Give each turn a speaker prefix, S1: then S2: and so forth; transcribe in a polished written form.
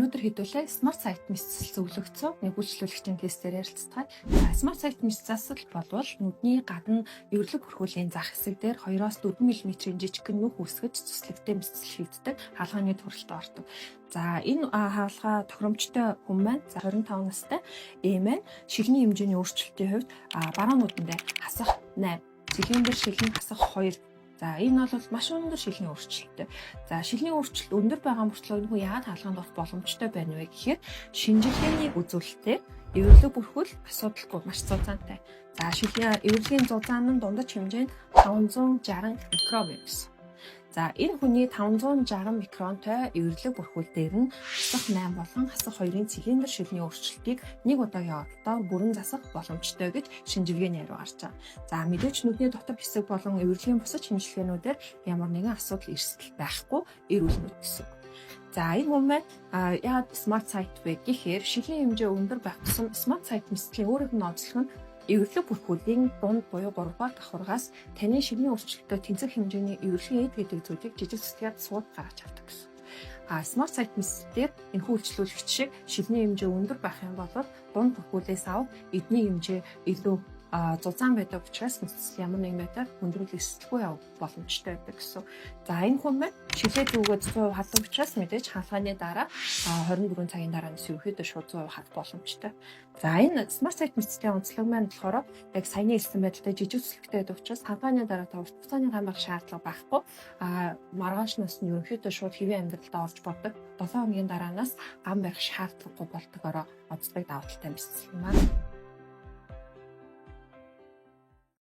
S1: Өнөөдөр хэдүүлээ Smart Site Message зөвлөгцөө нэг үйлчлүүлэгчийн кейсээр ярилцдаг. Smart Site Message болвол нүдний гадна эвэрлэг бүрхүүлийн зах хэсэг дээр 2-4 мм-ийн жижигхэн нүх үсгэж цэцлэгтэй мэсцэл хийгддэг хаалганы төрөлд ордог. За энэ хаалга тохиромжтой хүн маань 25 настай эм маань шилний хэмжээний өөрчлөлтийн хувьд баруун нүдэндээ хасах 8, цэглэн дээр шилэн хасах 2. За энэ бол маш өндөр шилний өөрчлөлттэй. За шилний өөрчлөлт өндөр байгаа мөртлөө энэ хүн яагаад хаалганд орох боломжтой байна вэ гэхээр шинжилгээний үзүүлэлтээр эвэрлэг бүрхүүл асуудалгүй маш зузаантай. За эвэрлэгийн зузаан нь дундаж хэмжээ нь 560 микрон гэсэн. За энэ хүний 560 микронтой эвэрлэг бүрхүүл дээр нь хасах 8 болон хасах 2-ын цилиндр шилний өөрчлөлтийг нэг удаагийн оролдоор бүрэн засах боломжтой гэж шинжилгээний хариу гарч байгаа. За мэдээч нүдний дотор хэсэг болон эвэрлэгийн бусад шинжилгээнүүдээр ямар нэгэн асуудал эрсдэл байхгүй эрүүл нүд гэсэн. За энэ хүмүүс яагаад Smart Site вэ гэхээр шилийн хэмжээ өндөр байх тусам Smart Site мэслийн өөрөөр нь онцлог нь эвэрлэг бүрхүүлийн дунд буюу 3 дугаар давхаргаас таны шилний өөрчлөлтөд тэнцэх хэмжээний эвэрлэгийн эд гэдэг зүйлийг жижиг цэцгээд сууд гаргаж авдаг гэсэн. Smart Site Message-дээр энэ үйлчлүүлэгч шиг шилний хэмжээ өндөр байх юм бол дунд бүрхүүлээс ав эдний хэмжээ илүү зузаан байдаг учраас мэсцэл ямар нэг метр өндрүүл эсэлгүй явах боломжтой байдаг гэсэн. За энэ хүн маань шилээ зүгээд 100% халах учраас мэдээж хаалганы дараа 24 цагийн дараа нь ерөөхдөө шууд 100% халах боломжтой. За энэ Smart Site Message-ийн онцлог маань болохоор яг саяны хэлсэн байдалтай жижиг цэцлэгтэй байдаг учраас хаалганы дараа та урт хугацааны гамбах шаардлага байхгүй. Маргаашнаас нь ерөөхдөө шууд хэвийн амьдралд орж боддог. 7 хоногийн дараанаас гам барих шаардлагагүй болдгоороо онцлог давуу талтай мэсцэл юм аа.